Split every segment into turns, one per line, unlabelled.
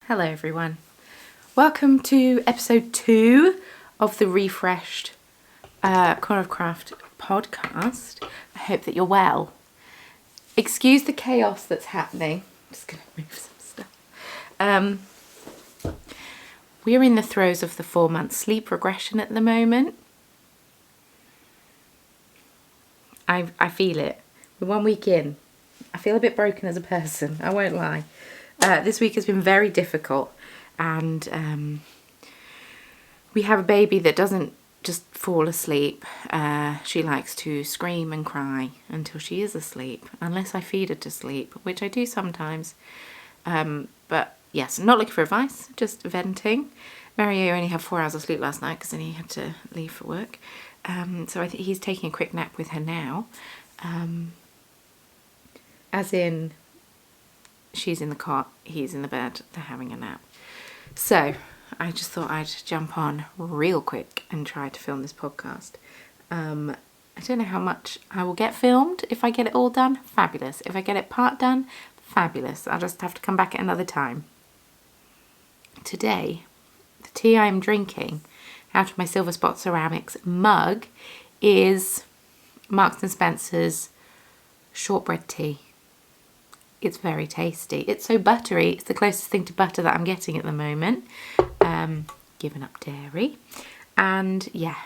Hello everyone. Welcome to episode 2 of the refreshed Corner of Craft podcast. I hope that you're well. Excuse the chaos that's happening. I'm just going to move some stuff. We're in the throes of the 4-month sleep regression at the moment. I feel it. We're 1 week in. I feel a bit broken as a person, I won't lie. This week has been very difficult, and we have a baby that doesn't just fall asleep. She likes to scream and cry until she is asleep, unless I feed her to sleep, which I do sometimes. But yes, not looking for advice, just venting. Mario only had 4 hours of sleep last night because then he had to leave for work. So I think he's taking a quick nap with her now. As in, she's in the cot, he's in the bed, they're having a nap. So I just thought I'd jump on real quick and try to film this podcast. I don't know how much I will get filmed. If I get it all done, fabulous. If I get it part done, fabulous. I'll just have to come back at another time. Today, the tea I'm drinking out of my Silver Spot Ceramics mug is Marks and Spencer's shortbread tea. It's very tasty. It's so buttery. It's the closest thing to butter that I'm getting at the moment. Given up dairy. And yeah.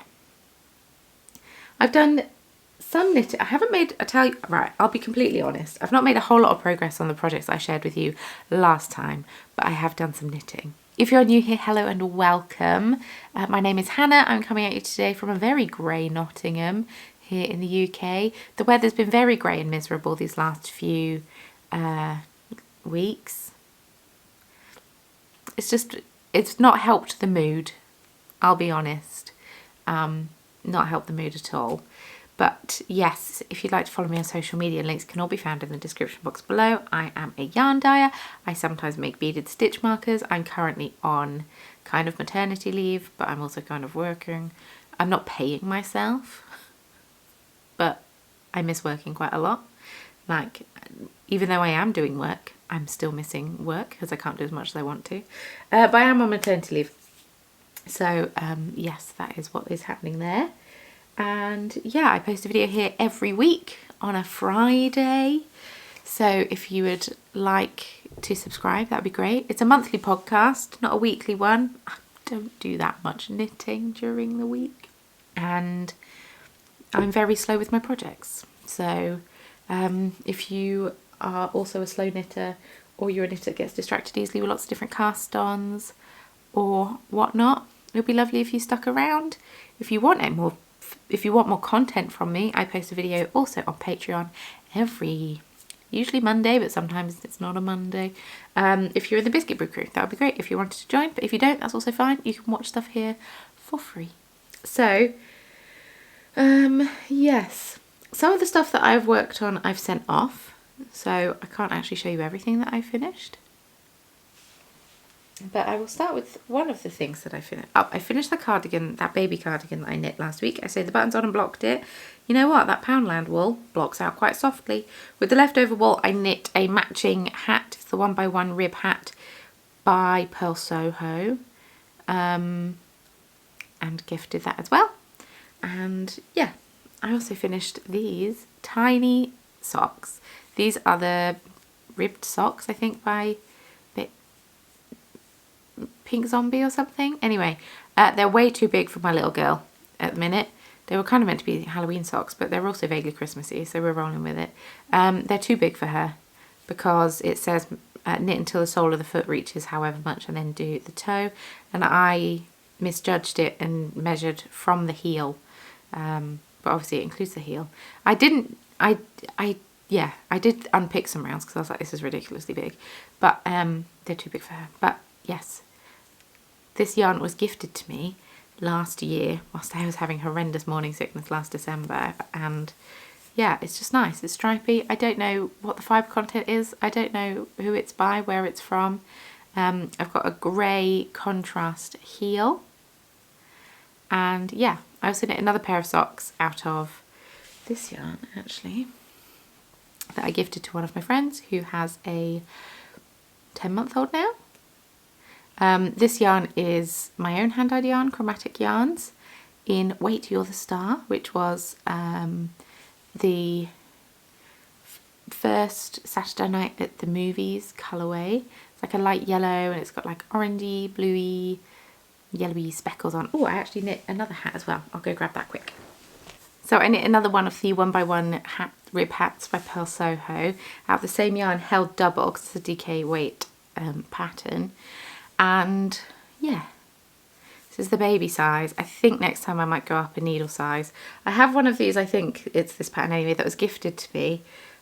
I've done some knitting. I haven't made, I'll be completely honest. I've not made a whole lot of progress on the projects I shared with you last time, but I have done some knitting. If you're new here, hello and welcome. My name is Hannah. I'm coming at you today from a very grey Nottingham here in the UK. The weather's been very grey and miserable these last few weeks. It's not helped the mood, I'll be honest. Not helped the mood at all. But yes, if you'd like to follow me on social media, links can all be found in the description box below. I am a yarn dyer. I sometimes make beaded stitch markers. I'm currently on kind of maternity leave, but I'm also kind of working. I'm not paying myself, but I miss working quite a lot. Like, even though I am doing work, I'm still missing work because I can't do as much as I want to. But I am on maternity leave. So, yes, that is what is happening there. And yeah, I post a video here every week on a Friday. So if you would like to subscribe, that'd be great. It's a monthly podcast, not a weekly one. I don't do that much knitting during the week. And I'm very slow with my projects. So if you are also a slow knitter, or you're a knitter that gets distracted easily with lots of different cast-ons or whatnot, it would be lovely if you stuck around. If you want more content from me, I post a video also on Patreon usually Monday, but sometimes it's not a Monday. If you're in the Biscuit Brew crew, that would be great if you wanted to join. But if you don't, that's also fine. You can watch stuff here for free. So, yes. Some of the stuff that I've worked on, I've sent off. So I can't actually show you everything that I finished. But I will start with one of the things that I finished. Oh, I finished the cardigan, that baby cardigan that I knit last week. I sewed the buttons on and blocked it. You know what? That Poundland wool blocks out quite softly. With the leftover wool, I knit a matching hat. It's the 1x1 rib hat by Pearl Soho. And gifted that as well. And yeah, I also finished these tiny socks. These are the ribbed socks, I think, by Pink Zombie or something. Anyway, they're way too big for my little girl at the minute. They were kind of meant to be Halloween socks, but they're also vaguely Christmassy, so we're rolling with it. They're too big for her because it says knit until the sole of the foot reaches however much and then do the toe. And I misjudged it and measured from the heel. But obviously it includes the heel. I did unpick some rounds because I was like, this is ridiculously big. But they're too big for her. But yes, this yarn was gifted to me last year whilst I was having horrendous morning sickness last December, and yeah, it's just nice. It's stripy. I don't know what the fibre content is. I don't know who it's by, where it's from. I've got a grey contrast heel, and yeah, I also knit another pair of socks out of this yarn actually that I gifted to one of my friends who has a 10-month-old now. This yarn is my own hand-dyed yarn, Chromatic Yarns, in Wait You're the Star, which was the first Saturday Night at the Movies colourway. It's like a light yellow and it's got like orangey, bluey, yellowy speckles on. Oh, I actually knit another hat as well. I'll go grab that quick. So I knit another one of the 1x1 rib hats by Pearl Soho out of the same yarn, held double because it's a DK weight pattern. And yeah, this is the baby size. I think next time I might go up a needle size. I have one of these, I think it's this pattern anyway, that was gifted to me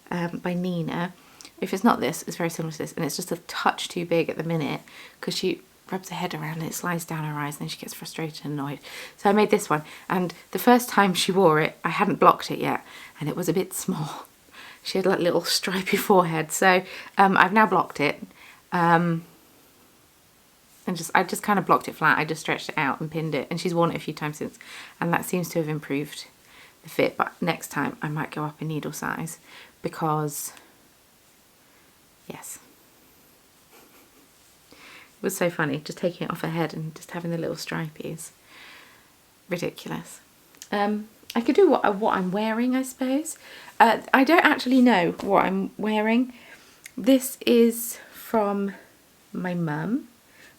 by Nina. If it's not this, it's very similar to this, and it's just a touch too big at the minute because she rubs her head around and it slides down her eyes and then she gets frustrated and annoyed. So I made this one, and the first time she wore it, I hadn't blocked it yet and it was a bit small. She had like a little stripy forehead, so I've now blocked it. And I just kind of blocked it flat. I just stretched it out and pinned it, and she's worn it a few times since, and that seems to have improved the fit. But next time I might go up a needle size because, yes, it was so funny just taking it off her head and just having the little stripies. Ridiculous. I could do what I'm wearing, I suppose. I don't actually know what I'm wearing. This is from my mum.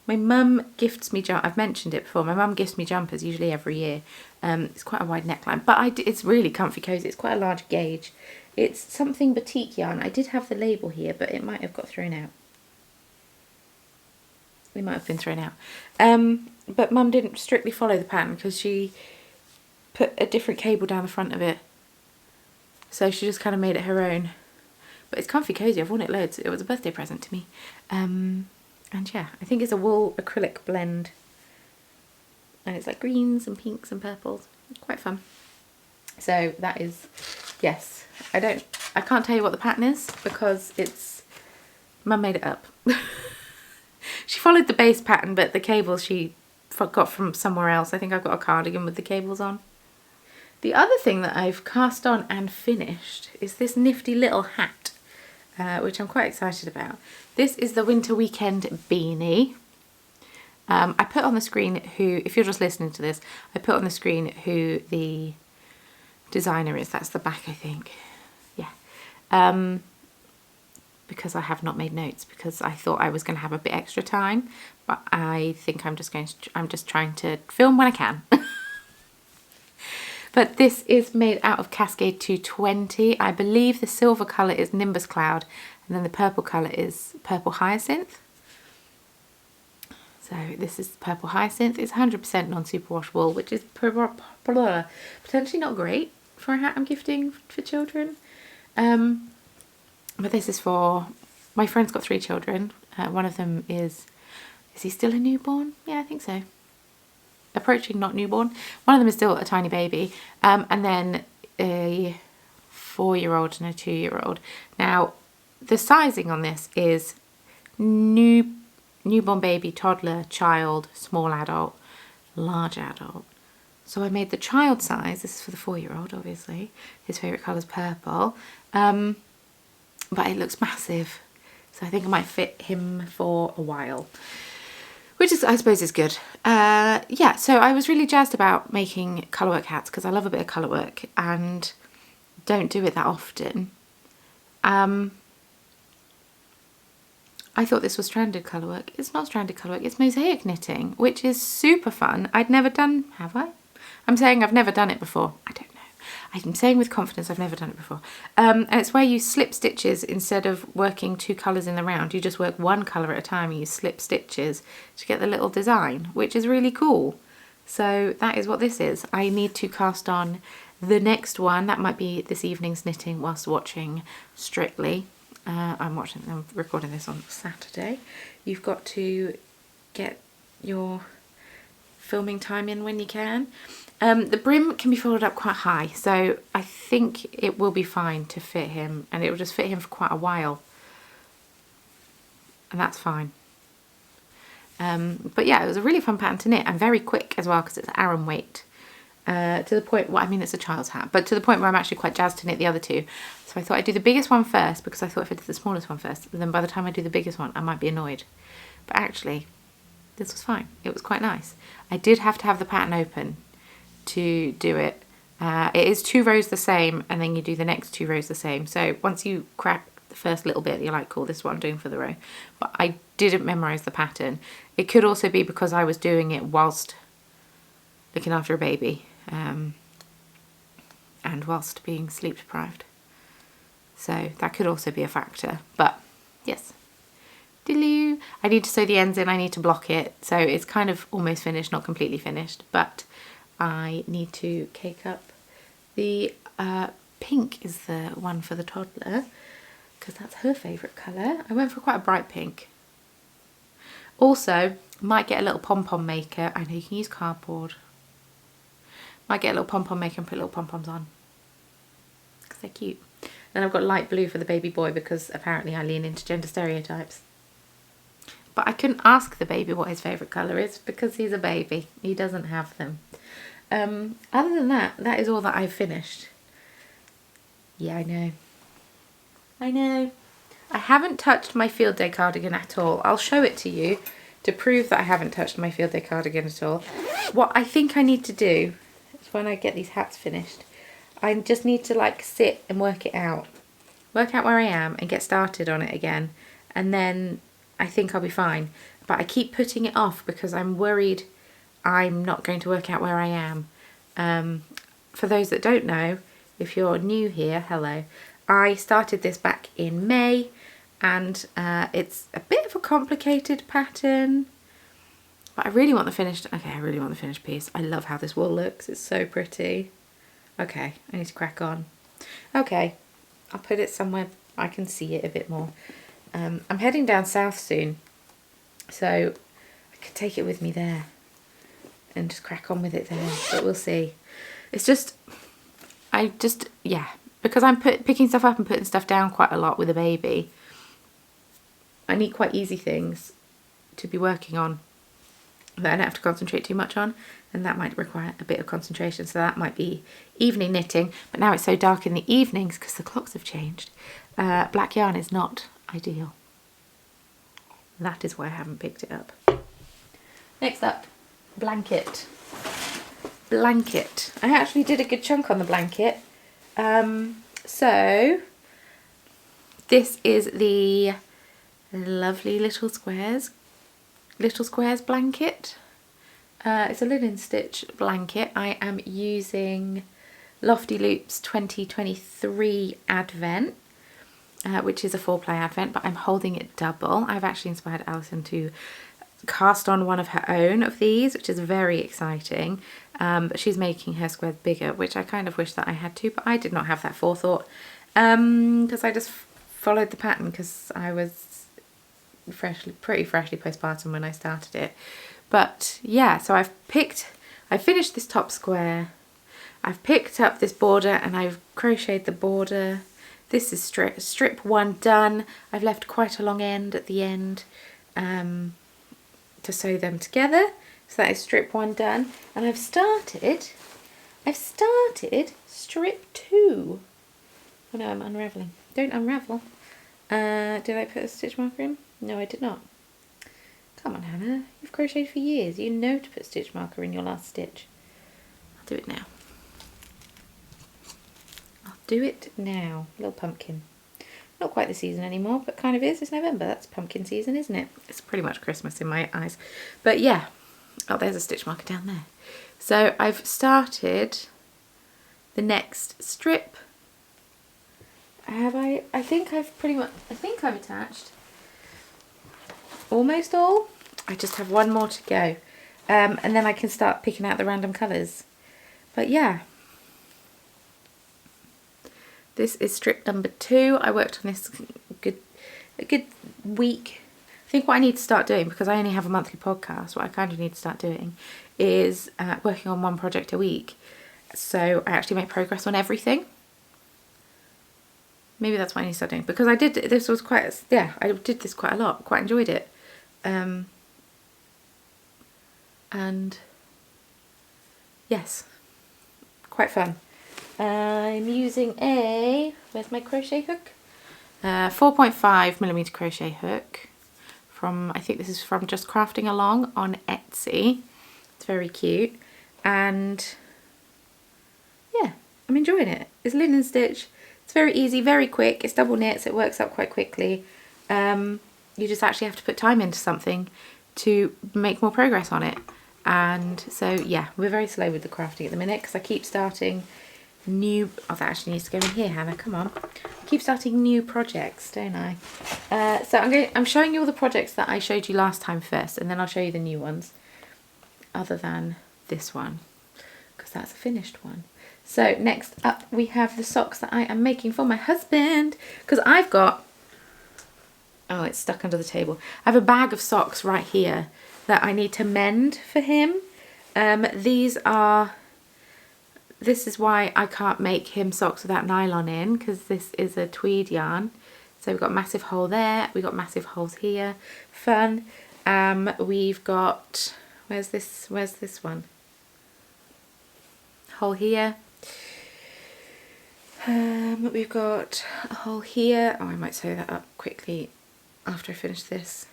My mum gifts me I've mentioned it before. My mum gifts me jumpers usually every year. It's quite a wide neckline, but it's really comfy cozy. It's quite a large gauge. It's something batik yarn. I did have the label here, but it might have got thrown out. It might have been thrown out. But Mum didn't strictly follow the pattern because she put a different cable down the front of it. So she just kind of made it her own. But it's comfy cozy. I've worn it loads. It was a birthday present to me. And yeah, I think it's a wool acrylic blend. And it's like greens and pinks and purples. Quite fun. So that is, yes. I can't tell you what the pattern is because Mum made it up. She followed the base pattern, but the cables she got from somewhere else. I think I've got a cardigan with the cables on. The other thing that I've cast on and finished is this nifty little hat, which I'm quite excited about. This is the Winter Weekend beanie. I put on the screen if you're just listening to this, I put on the screen who the designer is. That's the back, I think. Yeah. Because I have not made notes because I thought I was going to have a bit extra time, but I think I'm just trying to film when I can. But this is made out of Cascade 220. I believe the silver colour is Nimbus Cloud and then the purple colour is Purple Hyacinth. So this is Purple Hyacinth. It's 100% non-superwash wool, which is potentially not great for a hat I'm gifting for children. But this is for, my friend's got 3 children. One of them is he still a newborn? Yeah, I think so. Approaching not newborn. One of them is still a tiny baby. And then a 4-year-old and a 2-year-old. Now, the sizing on this is newborn baby, toddler, child, small adult, large adult. So I made the child size. This is for the 4-year-old, obviously. His favourite colour is purple. But it looks massive. So I think I might fit him for a while. Which is, I suppose, is good. Yeah, so I was really jazzed about making colourwork hats because I love a bit of colourwork and don't do it that often. I thought this was stranded colourwork. It's not stranded colourwork, it's mosaic knitting, which is super fun. I'd never done, have I? I'm saying I've never done it before. I don't know. I'm saying with confidence I've never done it before. And it's where you slip stitches instead of working 2 colours in the round. You just work 1 colour at a time and you slip stitches to get the little design, which is really cool. So that is what this is. I need to cast on the next one. That might be this evening's knitting whilst watching Strictly. I'm recording this on Saturday. You've got to get your filming time in when you can. The brim can be folded up quite high, so I think it will be fine to fit him, and it will just fit him for quite a while, and that's fine. But yeah, it was a really fun pattern to knit and very quick as well because it's Aran weight. To the point, well, I mean it's a child's hat, but to the point where I'm actually quite jazzed to knit the other 2. So I thought I'd do the biggest one first because I thought if I did the smallest one first, then by the time I do the biggest one I might be annoyed. But actually, this was fine. It was quite nice. I did have to have the pattern open to do it. It is 2 rows the same, and then you do the next 2 rows the same. So once you crack the first little bit, you're like, cool, this is what I'm doing for the row. But I didn't memorize the pattern. It could also be because I was doing it whilst looking after a baby, and whilst being sleep deprived. So that could also be a factor. But yes. Diloo. I need to sew the ends in, I need to block it. So it's kind of almost finished, not completely finished, but I need to cake up. The pink is the one for the toddler, because that's her favourite colour. I went for quite a bright pink. Also, might get a little pom-pom maker. I know you can use cardboard. Might get a little pom-pom maker and put little pom-poms on, because they're cute. Then I've got light blue for the baby boy, because apparently I lean into gender stereotypes. But I couldn't ask the baby what his favourite colour is, because he's a baby. He doesn't have them. Other than that, that is all that I've finished. Yeah, I know. I know. I haven't touched my field day cardigan at all. I'll show it to you to prove that I haven't touched my field day cardigan at all. What I think I need to do is, when I get these hats finished, I just need to like sit and work it out. Work out where I am and get started on it again. And then I think I'll be fine. But I keep putting it off because I'm worried I'm not going to work out where I am. For those that don't know, if you're new here, hello. I started this back in May, and it's a bit of a complicated pattern, but I really want the finished, I really want the finished piece. I love how this wool looks, it's so pretty. Okay, I need to crack on. Okay, I'll put it somewhere I can see it a bit more. I'm heading down south soon, so I could take it with me there and just crack on with it there, but we'll see. It's just, yeah, because I'm picking stuff up and putting stuff down quite a lot with a baby, I need quite easy things to be working on that I don't have to concentrate too much on, and that might require a bit of concentration. So that might be evening knitting, but now it's so dark in the evenings because the clocks have changed. Black yarn is not ideal. That is why I haven't picked it up. Next up, blanket. Blanket. I actually did a good chunk on the blanket. So this is the lovely Little Squares blanket. It's a linen stitch blanket. I am using Lofty Loops 2023 Advent, which is a 4-ply Advent, but I'm holding it double. I've actually inspired Alison to cast on one of her own of these, which is very exciting. But she's making her squares bigger, which I kind of wish that I had to, but I did not have that forethought, because I just followed the pattern because I was pretty freshly postpartum when I started it. But yeah, so I finished this top square, I've picked up this border and I've crocheted the border. This is strip 1 done. I've left quite a long end at the end to sew them together. So that is strip 1 done, and I've started strip 2. Oh no, I'm unravelling. Don't unravel. Did I put a stitch marker in? No, I did not. Come on, Hannah. You've crocheted for years. You know to put a stitch marker in your last stitch. I'll do it now. I'll do it now. Little pumpkin. Not quite the season anymore, but kind of is. It's November. That's pumpkin season, isn't it? It's pretty much Christmas in my eyes. But yeah. Oh, there's a stitch marker down there. So I've started the next strip. I think I've attached almost all. I just have one more to go. And then I can start picking out the random colours. But yeah. This is strip number 2. I worked on this a good week. I think what I need to start doing, because I only have a monthly podcast, what I kind of need to start doing is working on one project a week. So I actually make progress on everything. Maybe that's what I need to start doing, because I did this quite a lot, quite enjoyed it. And yes, quite fun. I'm using where's my crochet hook? 4.5mm crochet hook from, I think this is from Just Crafting Along on Etsy. It's very cute, and yeah, I'm enjoying it. It's linen stitch. It's very easy, very quick. It's double knit, so it works up quite quickly. You just actually have to put time into something to make more progress on it. And so yeah, we're very slow with the crafting at the minute because I keep starting new, oh, that actually needs to go in here, Hannah, come on. I keep starting new projects, don't I? So I'm showing you all the projects that I showed you last time first, and then I'll show you the new ones, other than this one, because that's a finished one. So next up we have the socks that I am making for my husband, because I've got, oh, it's stuck under the table. I have a bag of socks right here that I need to mend for him. This is why I can't make him socks without nylon in, because this is a tweed yarn. So we've got a massive hole there, we've got massive holes here. Fun. We've got, where's this one? Hole here. We've got a hole here. Oh, I might sew that up quickly after I finish this.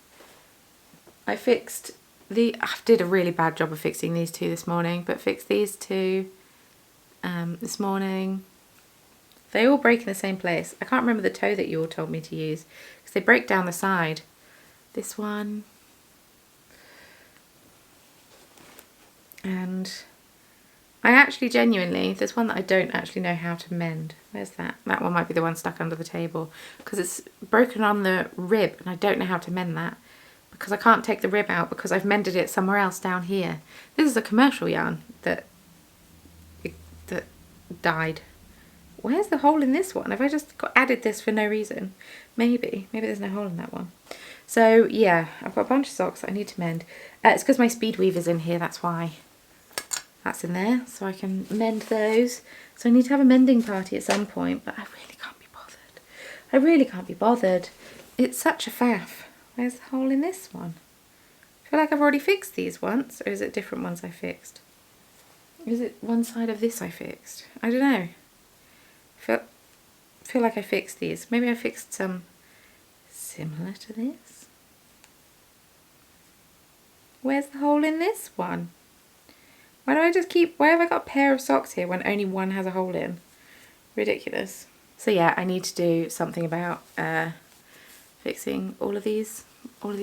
I did a really bad job of fixing these two this morning, but fixed these two this morning. They all break in the same place. I can't remember the toe that you all told me to use because they break down the side. This one. And I actually genuinely, there's one that I don't actually know how to mend. Where's that? That one might be the one stuck under the table because it's broken on the rib and I don't know how to mend that because I can't take the rib out because I've mended it somewhere else down here. This is a commercial yarn that died. Where's the hole in this one? Have I just added this for no reason? Maybe there's no hole in that one. So yeah, I've got a bunch of socks that I need to mend. It's because my speed weaver's in here, that's why that's in there, so I can mend those. So I need to have a mending party at some point, but I really can't be bothered. I really can't be bothered. It's such a faff. Where's the hole in this one? I feel like I've already fixed these once, or is it different ones I fixed? Is it one side of this I fixed? I don't know. Feel like I fixed these. Maybe I fixed some similar to this. Where's the hole in this one? Why do I just why have I got a pair of socks here when only one has a hole in? Ridiculous. So yeah, I need to do something about fixing all of these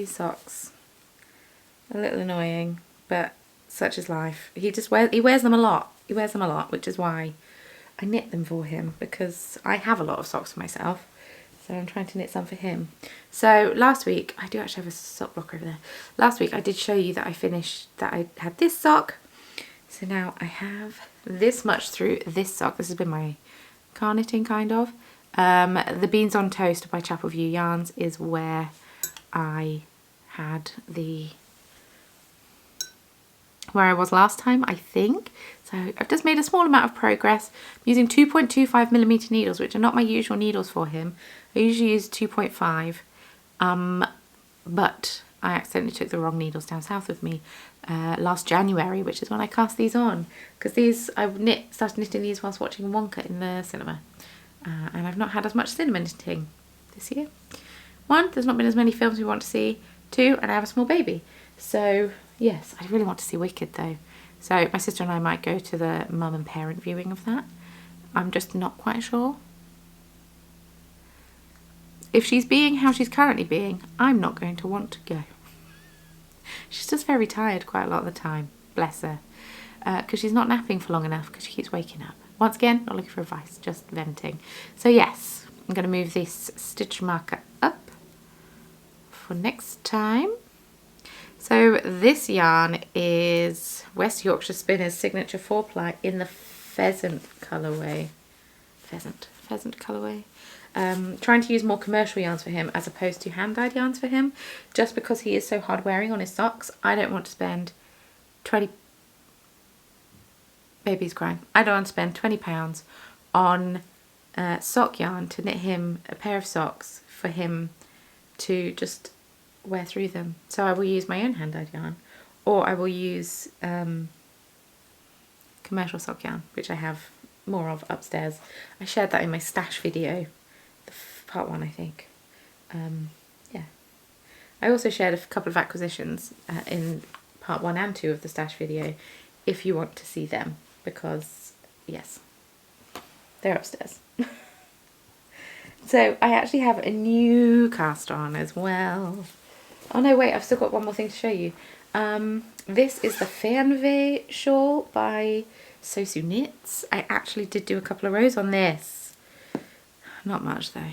socks. A little annoying, but such is life. He wears them a lot. He wears them a lot, which is why I knit them for him, because I have a lot of socks for myself. So I'm trying to knit some for him. So last week, I do actually have a sock blocker over there. Last week I did show you that I had this sock. So now I have this much through this sock. This has been my car knitting kind of. The Beans on Toast by Chapel View Yarns is where I had where I was last time, I think. So I've just made a small amount of progress. I'm using 2.25mm needles, which are not my usual needles for him. I usually use 2.5, but I accidentally took the wrong needles down south with me last January, which is when I cast these on, because I started knitting these whilst watching Wonka in the cinema, and I've not had as much cinema knitting this year. 1, there's not been as many films we want to see. 2, and I have a small baby. So yes, I really want to see Wicked though. So my sister and I might go to the mum and parent viewing of that. I'm just not quite sure. If she's being how she's currently being, I'm not going to want to go. She's just very tired quite a lot of the time, bless her. Because she's not napping for long enough because she keeps waking up. Once again, not looking for advice, just venting. So yes, I'm going to move this stitch marker up for next time. So this yarn is West Yorkshire Spinners Signature 4-ply in the pheasant colourway. Pheasant colourway. Trying to use more commercial yarns for him as opposed to hand-dyed yarns for him, just because he is so hard wearing on his socks. I don't want to spend baby's crying. I don't want to spend £20 on sock yarn to knit him a pair of socks for him to just wear through them. So I will use my own hand-dyed yarn, or I will use commercial sock yarn, which I have more of upstairs. I shared that in my stash video, part 1 I think. Yeah, I also shared a couple of acquisitions in part 1 and 2 of the stash video if you want to see them, because yes, they're upstairs. So I actually have a new cast on as well. Oh no, wait, I've still got one more thing to show you. This is the Fernweh shawl by Sosu Knits. I actually did do a couple of rows on this. Not much though.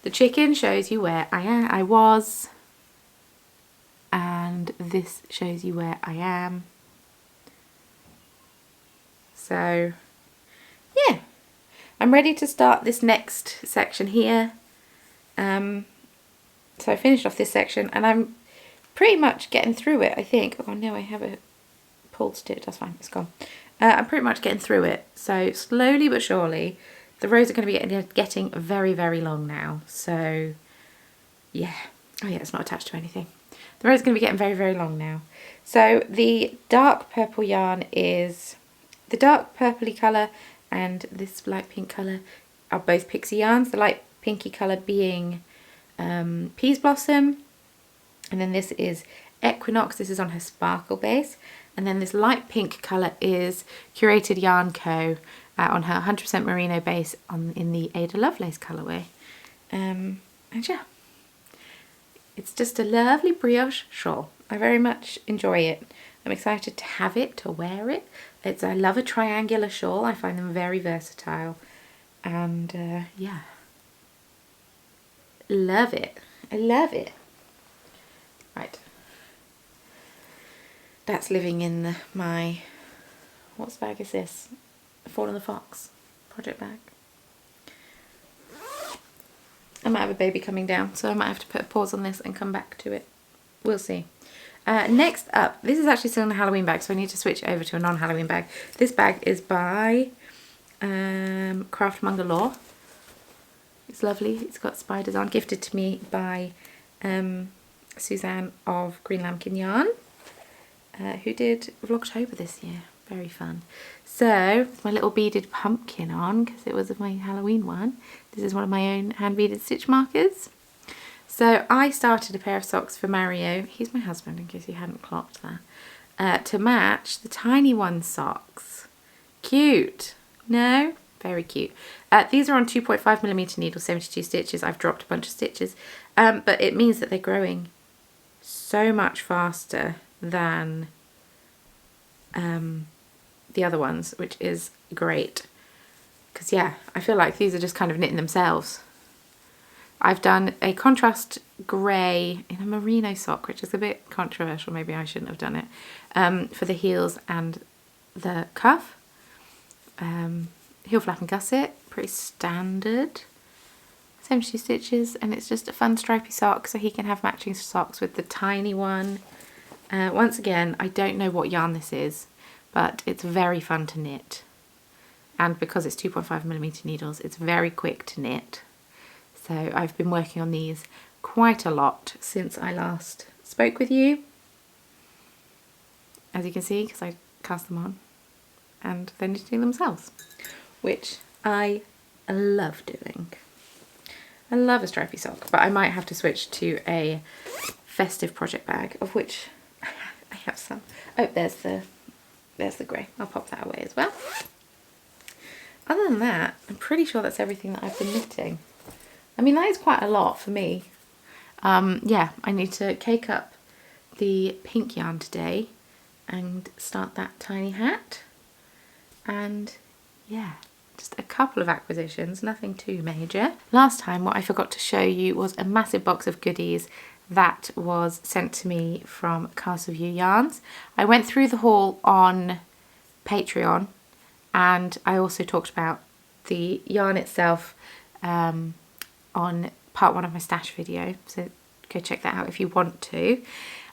The chicken shows you where I was, and this shows you where I am. So yeah, I'm ready to start this next section here. So I finished off this section and I'm pretty much getting through it, I think. Oh no, I have a pulled stitch, that's fine, it's gone. I'm pretty much getting through it. So slowly but surely, the rows are going to be getting very, very long now. So yeah, oh yeah, it's not attached to anything. The rows are going to be getting very, very long now. So the dark purple yarn is, the dark purpley colour and this light pink colour are both pixie yarns. The light pinky colour being Peas Blossom, and then this is Equinox. This is on her sparkle base, and then this light pink colour is Curated Yarn Co. On her 100% merino base in the Ada Lovelace colourway. And yeah, it's just a lovely brioche shawl. I very much enjoy it. I'm excited to have it, to wear it. I love a triangular shawl. I find them very versatile, and yeah, love it. I love it. Right, that's living in my, what bag is this? Fall on the Fox project bag. I might have a baby coming down, so I might have to put a pause on this and come back to it. We'll see. Next up, this is actually still in a Halloween bag, so I need to switch over to a non-Halloween bag. This bag is by Craftmonger Law. It's lovely. It's got spiders on, gifted to me by Suzanne of Green Lambkin Yarn, who did Vlogtober this year. Very fun. So, my little beaded pumpkin on, because it was my Halloween one. This is one of my own hand beaded stitch markers. So I started a pair of socks for Mario, he's my husband in case you hadn't clocked that, to match the Tiny One socks. Cute. No? Very cute. These are on 2.5mm needle, 72 stitches. I've dropped a bunch of stitches, but it means that they're growing so much faster than the other ones, which is great. Because yeah, I feel like these are just kind of knitting themselves. I've done a contrast grey in a merino sock, which is a bit controversial. Maybe I shouldn't have done it, for the heels and the cuff. Heel flap and gusset, pretty standard. 72 stitches, and it's just a fun stripy sock, so he can have matching socks with the Tiny One. Once again, I don't know what yarn this is, but it's very fun to knit. And because it's 2.5mm needles, it's very quick to knit. So I've been working on these quite a lot since I last spoke with you. As you can see, because I cast them on and they're knitting themselves, which I love doing. I love a stripy sock, but I might have to switch to a festive project bag, of which I have some. Oh, there's the grey. I'll pop that away as well. Other than that, I'm pretty sure that's everything that I've been knitting. I mean, that is quite a lot for me. Yeah, I need to cake up the pink yarn today and start that tiny hat. And yeah, just a couple of acquisitions, nothing too major. Last time, what I forgot to show you was a massive box of goodies that was sent to me from Castle View Yarns. I went through the haul on Patreon, and I also talked about the yarn itself on part 1 of my stash video, so go check that out if you want to.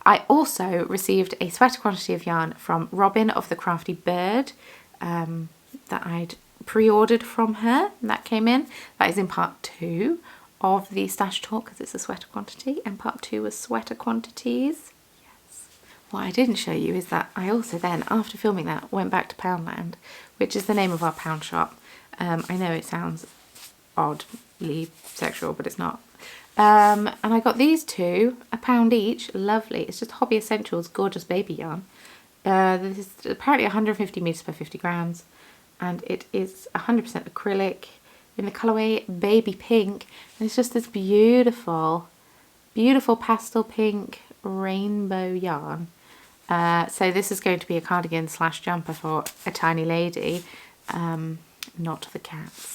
I also received a sweater quantity of yarn from Robin of the Crafty Bird that I'd pre-ordered from her, and that came in. That is in part 2 of the stash talk, because it's a sweater quantity, and part 2 was sweater quantities. Yes. What I didn't show you is that I also then, after filming that, went back to Poundland, which is the name of our pound shop. I know it sounds oddly sexual, but it's not. And I got these two, £1 each. Lovely. It's just Hobby Essentials, gorgeous baby yarn. This is apparently 150 meters per 50 grams, and it is 100% acrylic in the colorway baby pink. And it's just this beautiful, beautiful pastel pink rainbow yarn. So this is going to be a cardigan / jumper for a tiny lady, not the cats.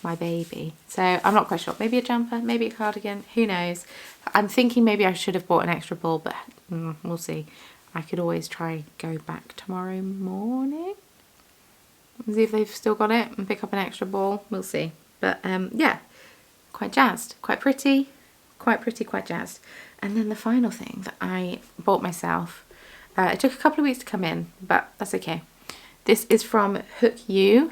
My baby. So I'm not quite sure. Maybe a jumper, maybe a cardigan, who knows. I'm thinking maybe I should have bought an extra ball, but we'll see. I could always try go back tomorrow morning and see if they've still got it and pick up an extra ball. We'll see. But yeah, quite jazzed, quite pretty, quite jazzed. And then the final thing that I bought myself, it took a couple of weeks to come in, but that's okay. This is from Hook You.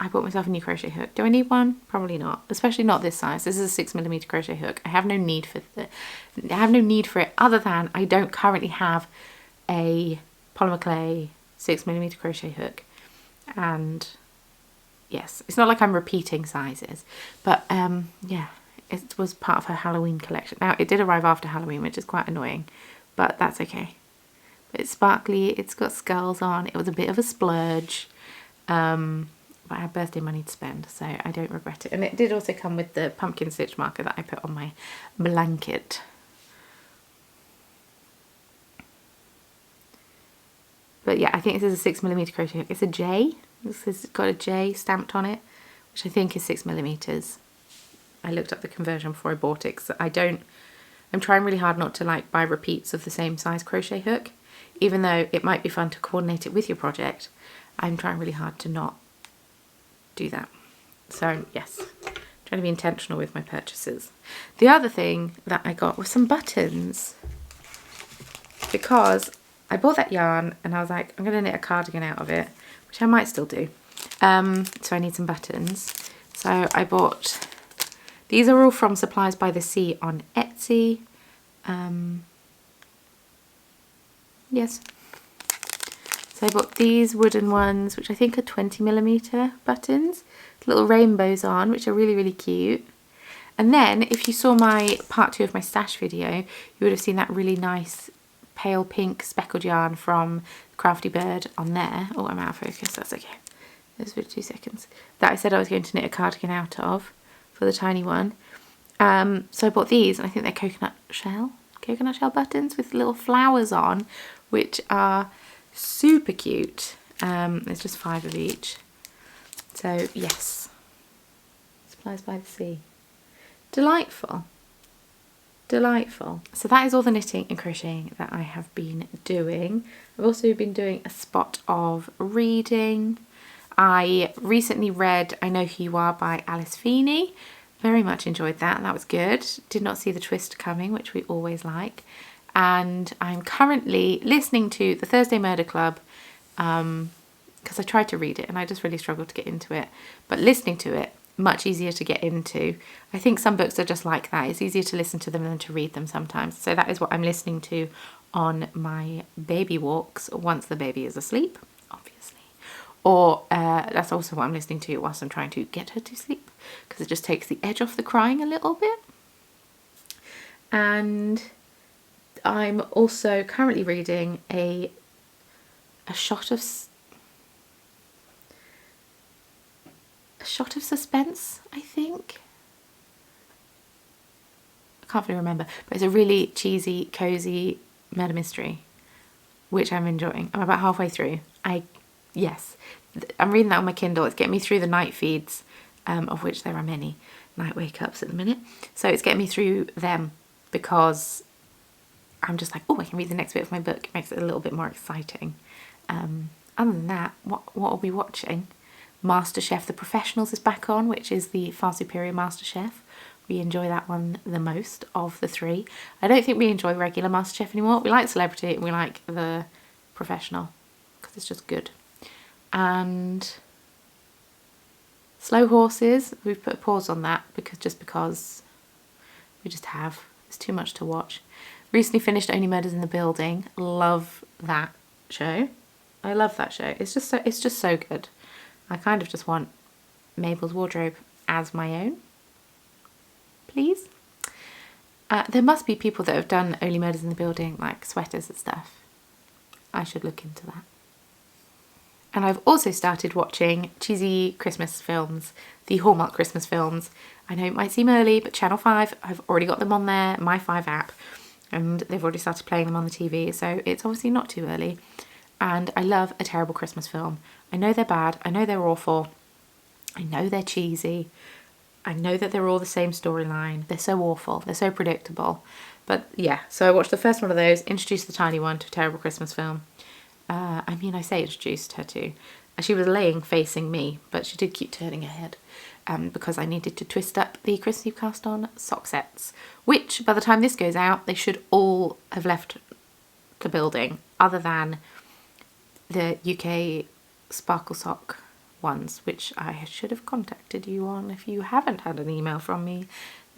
I bought myself a new crochet hook. Do I need one? Probably not, especially not this size. This is a 6mm crochet hook. I have no need for it other than I don't currently have a polymer clay 6mm crochet hook. And yes, it's not like I'm repeating sizes, but yeah, it was part of her Halloween collection. Now it did arrive after Halloween, which is quite annoying, but that's okay. But it's sparkly, it's got skulls on, it was a bit of a splurge. But I had birthday money to spend, so I don't regret it. And it did also come with the pumpkin stitch marker that I put on my blanket. But yeah, I think this is a 6mm crochet hook. It's a J. This has got a J stamped on it, which I think is 6mm. I looked up the conversion before I bought it, because I'm trying really hard not to like buy repeats of the same size crochet hook. Even though it might be fun to coordinate it with your project, I'm trying really hard to not do that. So yes, trying to be intentional with my purchases. The other thing that I got was some buttons, because I bought that yarn and I was like, I'm going to knit a cardigan out of it, which I might still do. So I need some buttons. So I bought, these are all from Supplies by the Sea on Etsy. Yes. So I bought these wooden ones, which I think are 20mm buttons, little rainbows on, which are really, really cute. And then if you saw my part 2 of my stash video, you would have seen that really nice pale pink speckled yarn from Crafty Bird on there. Oh, I'm out of focus, that's okay. There's for 2 seconds. That I said I was going to knit a cardigan out of for the tiny one. So I bought these, and I think they're coconut shell buttons with little flowers on, which are super cute. There's just 5 of each. So yes, Supplies by the Sea. Delightful. Delightful. So that is all the knitting and crocheting that I have been doing. I've also been doing a spot of reading. I recently read I Know Who You Are by Alice Feeney. Very much enjoyed that. That was good. Did not see the twist coming, which we always like. And I'm currently listening to the Thursday Murder Club, because I tried to read it and I just really struggled to get into it. But listening to it, much easier to get into. I think some books are just like that. It's easier to listen to them than to read them sometimes. So that is what I'm listening to on my baby walks once the baby is asleep, obviously. Or that's also what I'm listening to whilst I'm trying to get her to sleep, because it just takes the edge off the crying a little bit. And I'm also currently reading a shot of suspense, I think. I can't really remember, but it's a really cheesy, cozy murder mystery, which I'm enjoying. I'm about halfway through. Yes, I'm reading that on my Kindle. It's getting me through the night feeds, of which there are many night wake-ups at the minute. So it's getting me through them, because I'm just like, oh, I can read the next bit of my book. It makes it a little bit more exciting. Other than that, what are we watching? MasterChef The Professionals is back on, which is the far superior MasterChef. We enjoy that one the most of the 3. I don't think we enjoy regular MasterChef anymore. We like Celebrity and we like The Professional, because it's just good. And Slow Horses, we've put a pause on that because we just have. It's too much to watch. Recently finished Only Murders in the Building. Love that show. I love that show. It's just so good. I kind of just want Mabel's wardrobe as my own. please. There must be people that have done Only Murders in the Building, like sweaters and stuff. I should look into that. And I've also started watching cheesy Christmas films, the Hallmark Christmas films. I know it might seem early, but Channel 5, I've already got them on their My 5 app, and they've already started playing them on the TV, so it's obviously not too early. And I love a terrible Christmas film. I know they're bad, I know they're awful, I know they're cheesy, I know that they're all the same storyline. They're so awful, they're so predictable. But yeah, so I watched the first one of those, introduced the tiny one to a terrible Christmas film. I mean, I say introduced her to. She was laying facing me, but she did keep turning her head because I needed to twist up the Christmas Eve cast on sock sets, which by the time this goes out, they should all have left the building, other than the UK sparkle sock ones, which I should have contacted you on. If you haven't had an email from me,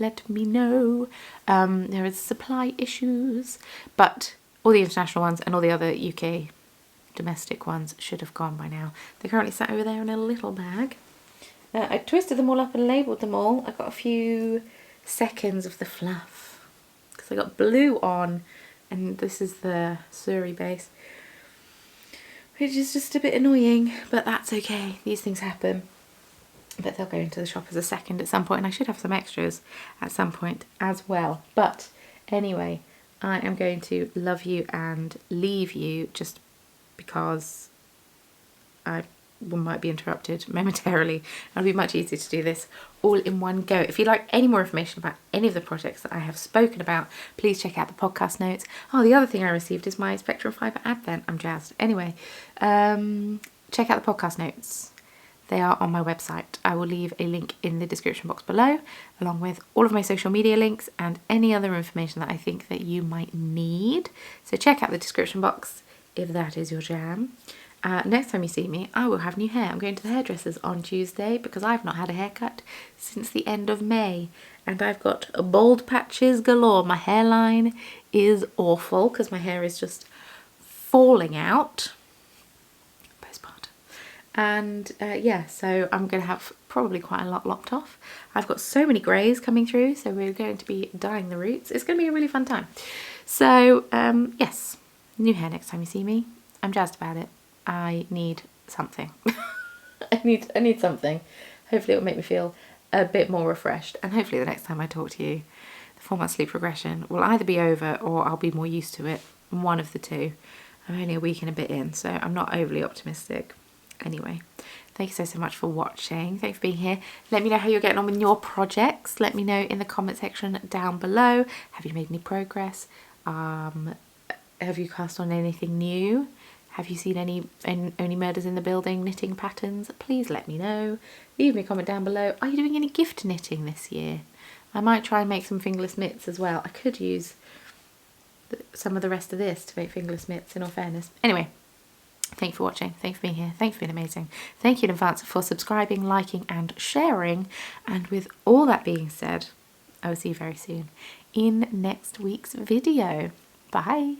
let me know. There is supply issues, but all the international ones and all the other UK domestic ones should have gone by now. They're currently sat over there in a little bag. I twisted them all up and labelled them all. I got a few seconds of the fluff because I got blue on, and this is the Surrey base, which is just a bit annoying, but that's okay. These things happen. But they'll go into the shop as a second at some point, and I should have some extras at some point as well. But anyway, I am going to love you and leave you just because I might be interrupted momentarily. It'll be much easier to do this all in one go. If you'd like any more information about any of the projects that I have spoken about, please check out the podcast notes. Oh, the other thing I received is my Spectrum Fibre advent. I'm jazzed. Anyway, check out the podcast notes. They are on my website. I will leave a link in the description box below, along with all of my social media links and any other information that I think that you might need. So check out the description box if that is your jam. Next time you see me, I will have new hair. I'm going to the hairdressers on Tuesday because I've not had a haircut since the end of May. And I've got bald patches galore. My hairline is awful because my hair is just falling out. Postpartum. And yeah, so I'm going to have probably quite a lot lopped off. I've got so many greys coming through, so we're going to be dyeing the roots. It's going to be a really fun time. So yes, new hair next time you see me. I'm jazzed about it. I need something. I need something. Hopefully it'll make me feel a bit more refreshed, and hopefully the next time I talk to you, the 4-month sleep regression will either be over or I'll be more used to it. One of the two. I'm only a week and a bit in, so I'm not overly optimistic. Anyway, thank you so much for watching. Thanks for being here. Let me know how you're getting on with your projects. Let me know in the comment section down below. Have you made any progress? Have you cast on anything new? Have you seen any Only Murders in the Building knitting patterns? Please let me know. Leave me a comment down below. Are you doing any gift knitting this year? I might try and make some fingerless mitts as well. I could use some of the rest of this to make fingerless mitts, in all fairness. Anyway, thanks for watching. Thanks for being here. Thanks for being amazing. Thank you in advance for subscribing, liking and sharing. And with all that being said, I will see you very soon in next week's video. Bye.